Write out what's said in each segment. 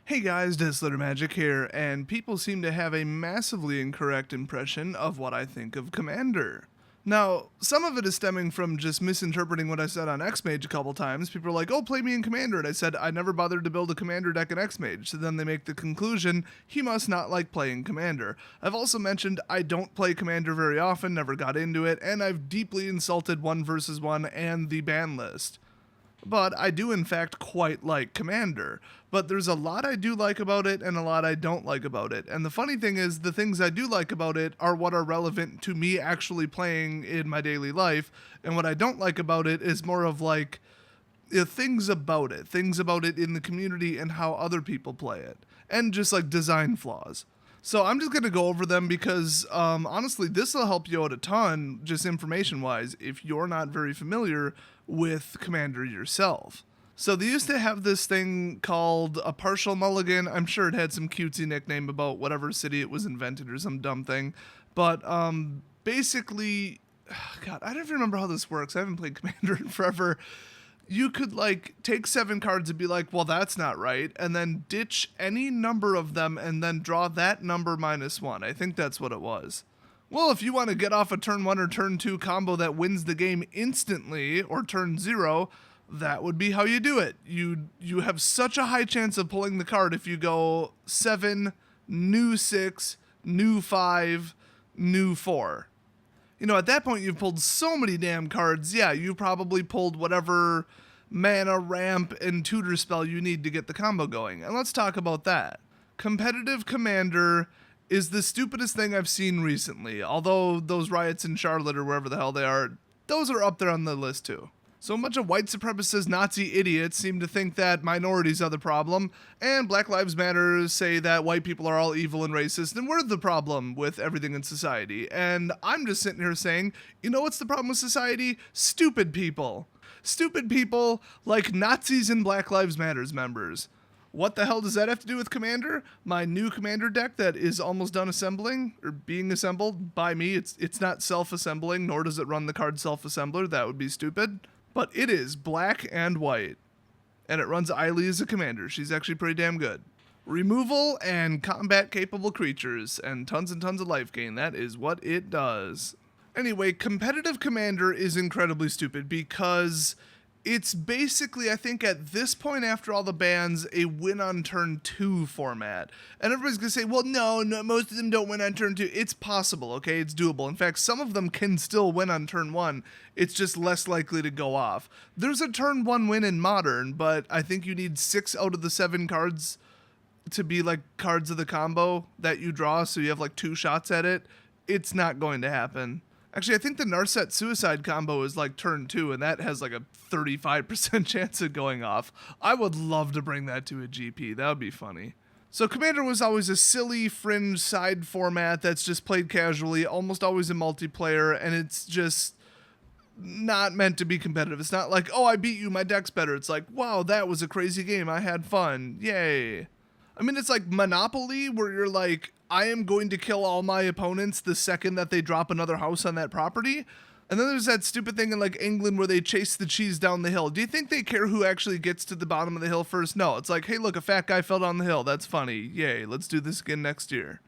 Hey guys, Dislitter Magic here, and people seem to have a massively incorrect impression of what I think of Commander. Now, some of it is stemming from just misinterpreting what I said on X-Mage a couple times. People are like, oh, play me in Commander, and I said I never bothered to build a Commander deck in X-Mage, so then they make the conclusion, he must not like playing Commander. I've also mentioned I don't play Commander very often, never got into it, and I've deeply insulted 1 versus 1 and the ban list. But I do in fact quite like Commander. But there's a lot I do like about it and a lot I don't like about it. And the funny thing is, the things I do like about it are what are relevant to me actually playing in my daily life. And what I don't like about it is more of like things about it in the community and how other people play it. And just like design flaws. So I'm just going to go over them because, honestly, this will help you out a ton, just information-wise, if you're not very familiar with Commander yourself. So they used to have this thing called a partial mulligan. I'm sure it had some cutesy nickname about whatever city it was invented or some dumb thing. But basically, God, I don't even remember how this works. I haven't played Commander in forever. You could like take 7 cards and be like, well, that's not right, and then ditch any number of them and then draw that number -1. I think that's what it was. Well, if you want to get off a turn 1 or turn 2 combo that wins the game instantly, or turn 0, that would be how you do it. You have such a high chance of pulling the card if you go 7, new 6, new 5, new 4. You know, at that point, you've pulled so many damn cards. Yeah, you probably pulled whatever mana, ramp, and tutor spell you need to get the combo going. And let's talk about that. Competitive Commander is the stupidest thing I've seen recently. Although those riots in Charlotte or wherever the hell they are, those are up there on the list too. So a bunch of white supremacist Nazi idiots seem to think that minorities are the problem, and Black Lives Matter say that white people are all evil and racist, and we're the problem with everything in society. And I'm just sitting here saying, you know what's the problem with society? Stupid people. Stupid people like Nazis and Black Lives Matters members. What the hell does that have to do with Commander? My new Commander deck that is almost done assembling, or being assembled by me. It's not self-assembling, nor does it run the card self-assembler. That would be stupid. But it is black and white. And it runs Eiley as a commander. She's actually pretty damn good. Removal and combat capable creatures and tons of life gain. That is what it does. Anyway, competitive Commander is incredibly stupid because it's basically, I think at this point after all the bans, a win on turn 2 format. And everybody's going to say, well, no, most of them don't win on turn 2. It's possible, okay? It's doable. In fact, some of them can still win on turn 1. It's just less likely to go off. There's a turn 1 win in Modern, but I think you need 6 out of the 7 cards to be like cards of the combo that you draw, so you have like 2 shots at it. It's not going to happen. Actually, I think the Narset Suicide combo is like turn 2, and that has like a 35% chance of going off. I would love to bring that to a GP. That would be funny. So Commander was always a silly fringe side format that's just played casually, almost always in multiplayer, and it's just not meant to be competitive. It's not like, oh, I beat you, my deck's better. It's like, wow, that was a crazy game. I had fun. Yay. I mean, it's like Monopoly, where you're like, I am going to kill all my opponents the second that they drop another house on that property. And then there's that stupid thing in like England where they chase the cheese down the hill. Do you think they care who actually gets to the bottom of the hill first? No, it's like, hey, look, a fat guy fell down the hill. That's funny. Yay, let's do this again next year.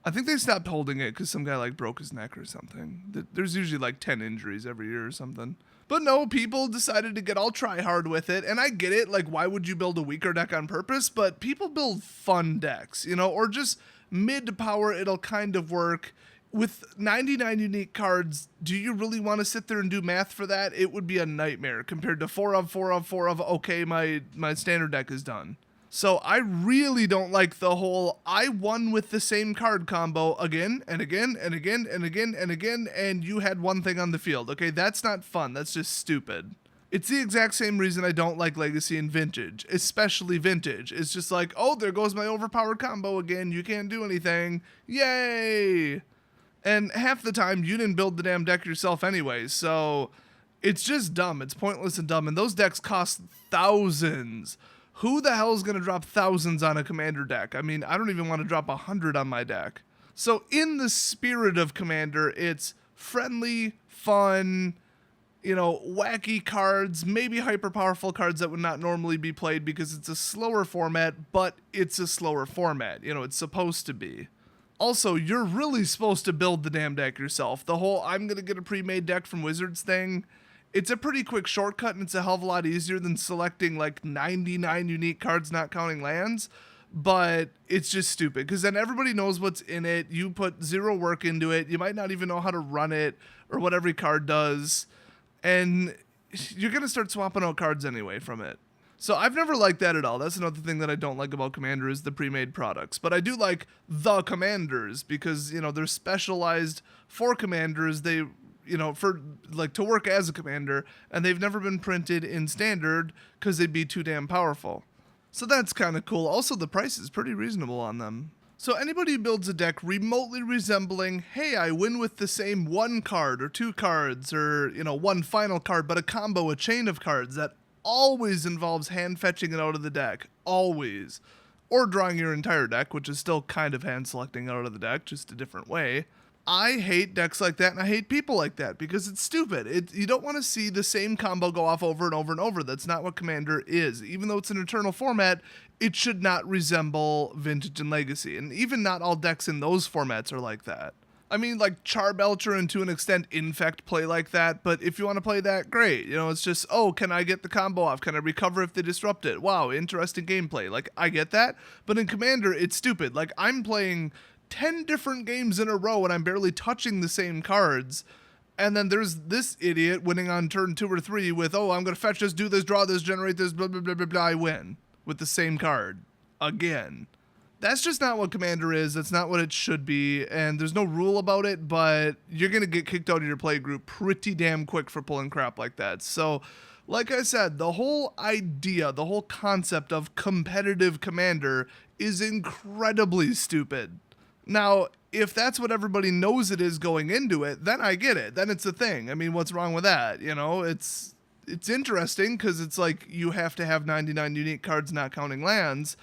I think they stopped holding it because some guy like broke his neck or something. There's usually like 10 injuries every year or something. But no, people decided to get all try hard with it, and I get it, like why would you build a weaker deck on purpose? But people build fun decks, you know, or just mid-power, it'll kind of work. With 99 unique cards, do you really want to sit there and do math for that? It would be a nightmare compared to 4 of, okay, my standard deck is done. So I really don't like the whole, I won with the same card combo again and again and again and again and again, and you had one thing on the field. Okay, that's not fun. That's just stupid. It's the exact same reason I don't like Legacy and Vintage, especially Vintage. It's just like, oh, there goes my overpowered combo again. You can't do anything. Yay! And half the time, you didn't build the damn deck yourself anyway, so it's just dumb. It's pointless and dumb, and those decks cost thousands. Who the hell is going to drop thousands on a Commander deck? I mean, I don't even want to drop 100 on my deck. So in the spirit of Commander, it's friendly, fun, wacky cards, maybe hyper powerful cards that would not normally be played because it's a slower format, but it's a slower format. It's supposed to be. Also, you're really supposed to build the damn deck yourself. The whole I'm going to get a pre-made deck from Wizards thing, it's a pretty quick shortcut and it's a hell of a lot easier than selecting like 99 unique cards not counting lands. But it's just stupid because then everybody knows what's in it. You put zero work into it. You might not even know how to run it or what every card does. And you're going to start swapping out cards anyway from it. So I've never liked that at all. That's another thing that I don't like about Commander is the pre-made products. But I do like the Commanders because, they're specialized for Commanders. They, for like to work as a Commander, and they've never been printed in Standard because they'd be too damn powerful. So that's kind of cool. Also, the price is pretty reasonable on them. So anybody who builds a deck remotely resembling, hey, I win with the same one card or two cards or, one final card, but a combo, a chain of cards that always involves hand fetching it out of the deck. Always. Or drawing your entire deck, which is still kind of hand selecting out of the deck, just a different way. I hate decks like that, and I hate people like that because it's stupid. You don't want to see the same combo go off over and over and over. That's not what Commander is. Even though it's an eternal format, it should not resemble Vintage and Legacy. And even not all decks in those formats are like that. I mean, like Charbelcher and to an extent Infect play like that, but if you want to play that, great. It's just, can I get the combo off? Can I recover if they disrupt it? Wow, interesting gameplay. Like, I get that, but in Commander, it's stupid. Like, I'm playing 10 different games in a row and I'm barely touching the same cards. And then there's this idiot winning on turn 2 or 3 with, I'm going to fetch this, do this, draw this, generate this, blah, blah, blah, blah, blah, I win with the same card. Again. That's just not what Commander is. That's not what it should be. And there's no rule about it, but you're going to get kicked out of your play group pretty damn quick for pulling crap like that. So, like I said, the whole idea, the whole concept of competitive Commander is incredibly stupid. Now, if that's what everybody knows it is going into it, then I get it. Then it's a thing. I mean, what's wrong with that? It's interesting because it's like you have to have 99 unique cards not counting lands.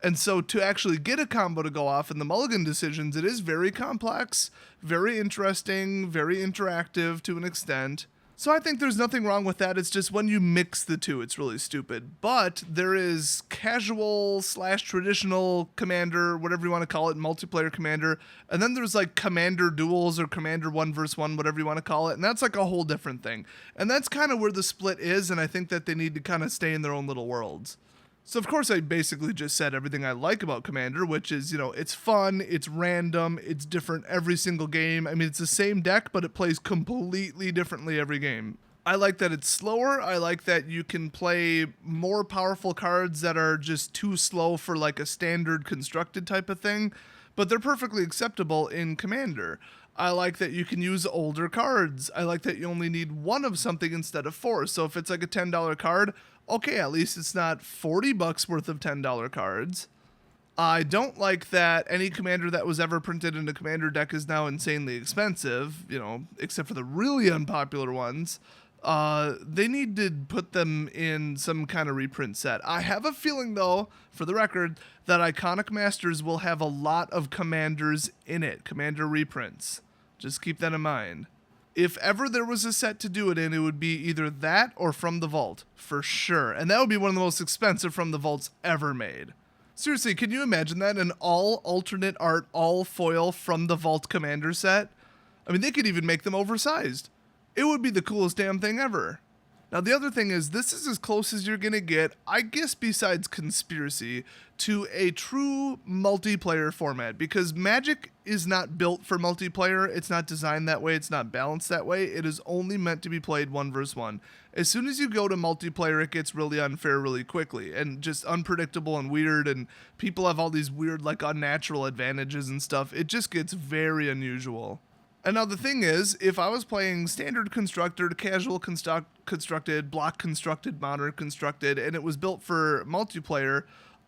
And so to actually get a combo to go off in the mulligan decisions, it is very complex, very interesting, very interactive to an extent. So I think there's nothing wrong with that. It's just when you mix the two, it's really stupid. But there is casual / traditional Commander, whatever you want to call it, multiplayer Commander. And then there's like Commander duels or Commander 1 vs. 1, whatever you want to call it. And that's like a whole different thing. And that's kind of where the split is. And I think that they need to kind of stay in their own little worlds. So, of course, I basically just said everything I like about Commander, which is, it's fun, it's random, it's different every single game. I mean, it's the same deck, but it plays completely differently every game. I like that it's slower. I like that you can play more powerful cards that are just too slow for, like, a standard constructed type of thing, but they're perfectly acceptable in Commander. I like that you can use older cards. I like that you only need one of something instead of 4. So if it's like a $10 card, okay, at least it's not $40 worth of $10 cards. I don't like that any Commander that was ever printed in a Commander deck is now insanely expensive, except for the really unpopular ones. They need to put them in some kind of reprint set. I have a feeling, though, for the record, that Iconic Masters will have a lot of Commanders in it, Commander reprints. Just keep that in mind. If ever there was a set to do it in, it would be either that or From the Vault, for sure. And that would be one of the most expensive From the Vaults ever made. Seriously, can you imagine that? An all alternate art, all foil From the Vault Commander set? I mean, they could even make them oversized. It would be the coolest damn thing ever. Now, the other thing is, this is as close as you're going to get, I guess besides Conspiracy, to a true multiplayer format. Because Magic is not built for multiplayer. It's not designed that way. It's not balanced that way. It is only meant to be played 1 vs. 1. As soon as you go to multiplayer, it gets really unfair really quickly. And just unpredictable and weird. And people have all these weird, like, unnatural advantages and stuff. It just gets very unusual. And now the thing is, if I was playing standard constructed, casual constructed, block constructed, modern constructed, and it was built for multiplayer,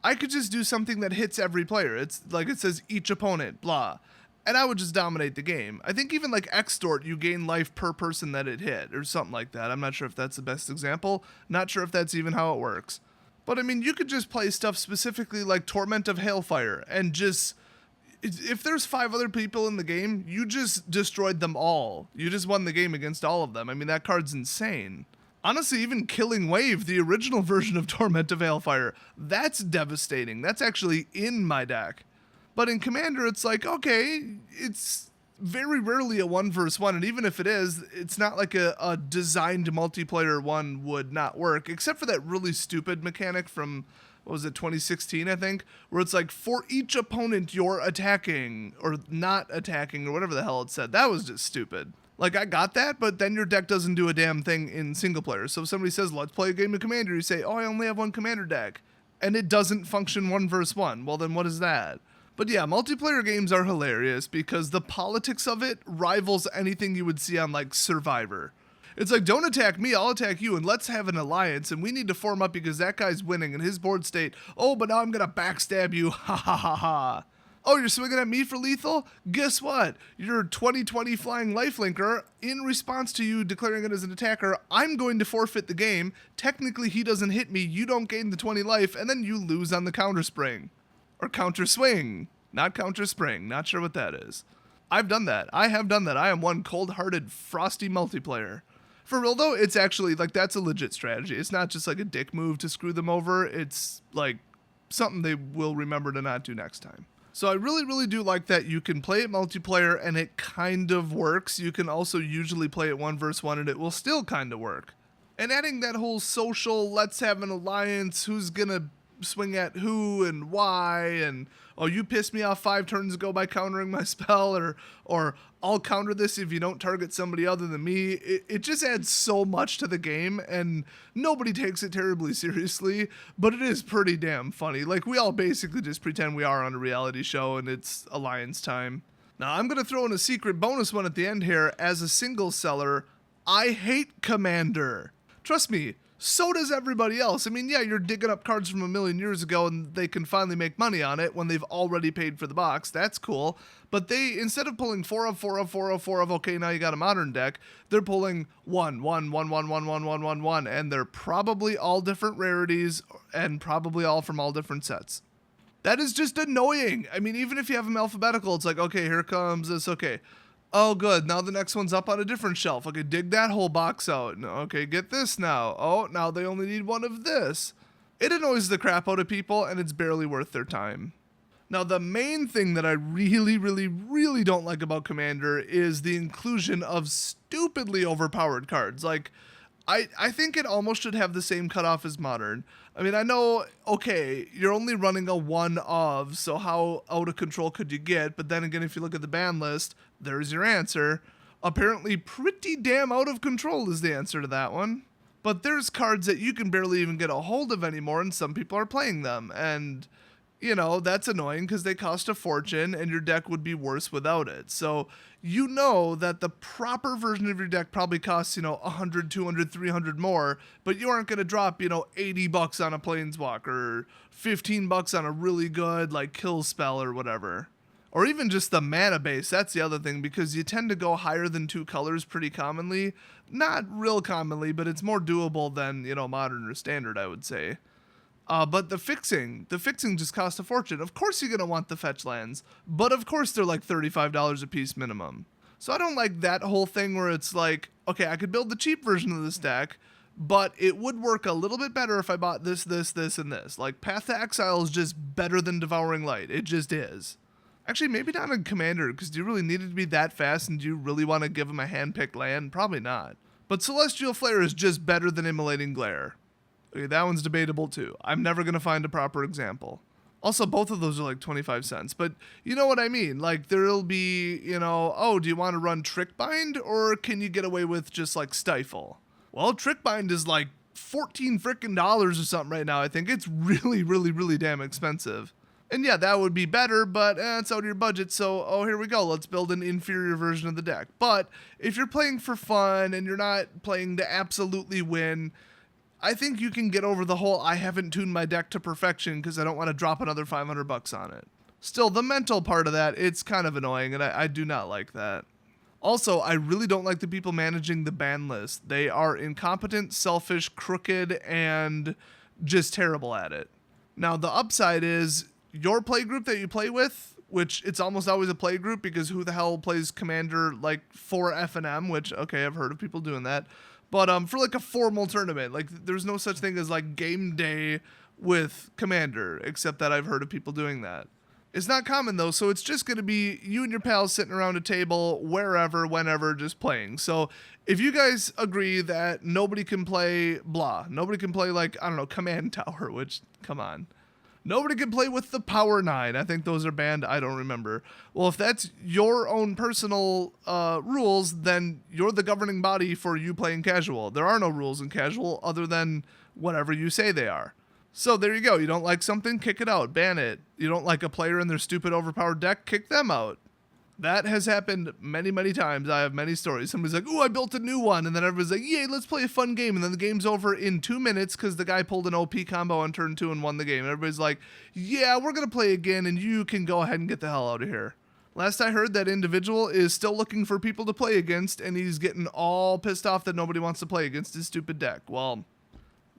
I could just do something that hits every player. It's like it says each opponent, blah. And I would just dominate the game. I think even like Extort, you gain life per person that it hit, or something like that. I'm not sure if that's the best example. Not sure if that's even how it works. But I mean, you could just play stuff specifically like Torment of Hailfire, and just If there's 5 other people in the game, you just destroyed them all. You just won the game against all of them. I mean, that card's insane. Honestly, even killing Wave, the original version of Torment of Hailfire, that's devastating. That's actually in my deck. But in Commander, it's like, okay, it's very rarely a 1 versus 1, and even if it is, it's not like a designed multiplayer one would not work, except for that really stupid mechanic from, what was it, 2016, I think, where it's like, for each opponent you're attacking, or not attacking, or whatever the hell it said. That was just stupid. Like, I got that, but then your deck doesn't do a damn thing in single player. So if somebody says, let's play a game of Commander, you say, oh, I only have 1 Commander deck, and it doesn't function 1 versus 1. Well, then what is that? But yeah, multiplayer games are hilarious because the politics of it rivals anything you would see on, like, Survivor. It's like, don't attack me, I'll attack you, and let's have an alliance, and we need to form up because that guy's winning, and his board state, oh, but now I'm gonna backstab you, ha ha ha ha. Oh, you're swinging at me for lethal? Guess what? Your 2020 Flying Lifelinker, in response to you declaring it as an attacker, I'm going to forfeit the game. Technically, he doesn't hit me, you don't gain the 20 life, and then you lose on the counter spring. Or counter swing, not counter spring. Not sure what that is. I've done that. I have done that. I am one cold-hearted, frosty multiplayer. For real, though, it's actually, like, that's a legit strategy. It's not just, like, a dick move to screw them over. It's, like, something they will remember to not do next time. So I really, really do like that you can play it multiplayer and it kind of works. You can also usually play it 1 versus 1 and it will still kind of work. And adding that whole social, let's have an alliance, who's gonna swing at who and why, and oh, you pissed me off 5 turns ago by countering my spell, or I'll counter this if you don't target somebody other than me. It just adds so much to the game, and nobody takes it terribly seriously, but it is pretty damn funny. Like, we all basically just pretend we are on a reality show and it's alliance time. Now, I'm going to throw in a secret bonus one at the end here. As a single seller, I hate Commander. Trust me, so does everybody else. I mean, yeah, you're digging up cards from a million years ago and they can finally make money on it when they've already paid for the box. That's cool. But they, instead of pulling 4 of, 4 of, 4 of, 4 of, okay, now you got a modern deck, they're pulling 1, 1, 1, 1, 1, 1, 1, 1, 1, and they're probably all different rarities and probably all from all different sets. That is just annoying. I mean, even if you have them alphabetical, it's like, okay, here comes this, okay. Oh, good. Now the next one's up on a different shelf. Okay, dig that whole box out. Okay, get this now. Oh, now they only need 1 of this. It annoys the crap out of people, and it's barely worth their time. Now, the main thing that I really, really, really don't like about Commander is the inclusion of stupidly overpowered cards. Like, I think it almost should have the same cutoff as Modern. I mean, I know, okay, you're only running a 1 of, so how out of control could you get? But then again, if you look at the ban list, there's your answer. Apparently pretty damn out of control is the answer to that one. But there's cards that you can barely even get a hold of anymore, and some people are playing them. And, you know, that's annoying because they cost a fortune, and your deck would be worse without it. So you know that the proper version of your deck probably costs, you know, 100, 200, 300 more, but you aren't going to drop, you know, $80 on a Planeswalker, or $15 on a really good, like, kill spell or whatever. Or even just the mana base, that's the other thing, because you tend to go higher than 2 colors pretty commonly. Not real commonly, but it's more doable than, you know, Modern or Standard, I would say. But the fixing just costs a fortune. Of course you're going to want the fetch lands, but of course they're like $35 a piece minimum. So I don't like that whole thing where it's like, okay, I could build the cheap version of this deck, but it would work a little bit better if I bought this, this, this, and this. Like, Path to Exile is just better than Devouring Light. It just is. Actually, maybe not in Commander, because do you really need it to be that fast, and do you really want to give him a hand-picked land? Probably not. But Celestial Flare is just better than Immolating Glare. Okay, that one's debatable too. I'm never going to find a proper example. Also, both of those are like 25 cents, but you know what I mean? Like, there'll be, you know, oh, do you want to run Trickbind, or can you get away with just like Stifle? Well, Trickbind is like $14 frickin' or something right now. I think it's really, really, really damn expensive. And yeah, that would be better, but it's out of your budget, so, oh, here we go. Let's build an inferior version of the deck. But if you're playing for fun and you're not playing to absolutely win, I think you can get over the whole I haven't tuned my deck to perfection because I don't want to drop another $500 on it. Still, the mental part of that, it's kind of annoying, and I do not like that. Also, I really don't like the people managing the ban list. They are incompetent, selfish, crooked, and just terrible at it. Now, the upside is your play group that you play with which it's almost always a play group because who the hell plays Commander like for F&M, which, okay, I've heard of people doing that. But for like a formal tournament, like there's no such thing as like game day with Commander, except that I've heard of people doing that. It's not common though, so it's just going to be you and your pals sitting around a table wherever, whenever, just playing. So if you guys agree that nobody can play blah, nobody can play like, I don't know, Command Tower, which, come on. Nobody can play with the Power 9. I think those are banned. I don't remember. Well, if that's your own personal rules, then you're the governing body for you playing casual. There are no rules in casual other than whatever you say they are. So there you go. You don't like something, kick it out, ban it. You don't like a player and their stupid overpowered deck, kick them out. That has happened many, many times. I have many stories. Somebody's like, "Ooh, I built a new one." And then everybody's like, "Yay, let's play a fun game." And then the game's over in 2 minutes because the guy pulled an OP combo on turn 2 and won the game. And everybody's like, "Yeah, we're going to play again and you can go ahead and get the hell out of here." Last I heard, that individual is still looking for people to play against and he's getting all pissed off that nobody wants to play against his stupid deck. Well,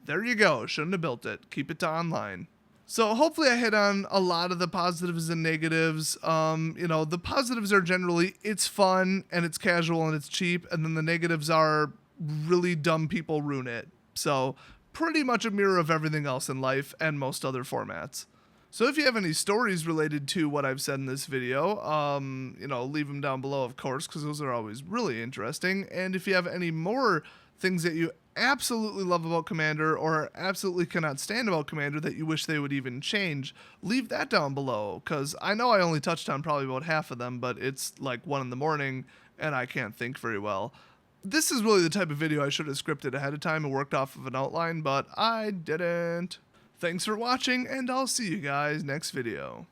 there you go. Shouldn't have built it. Keep it to online. So hopefully I hit on a lot of the positives and negatives. The positives are generally it's fun and it's casual and it's cheap. And then the negatives are really dumb people ruin it. So pretty much a mirror of everything else in life and most other formats. So if you have any stories related to what I've said in this video, leave them down below, of course, because those are always really interesting. And if you have any more things that you absolutely love about Commander or absolutely cannot stand about Commander that you wish they would even change, leave that down below, because I know I only touched on probably about half of them, but it's like 1 in the morning and I can't think very well. This is really the type of video I should have scripted ahead of time and worked off of an outline, but I didn't. Thanks for watching, and I'll see you guys next video.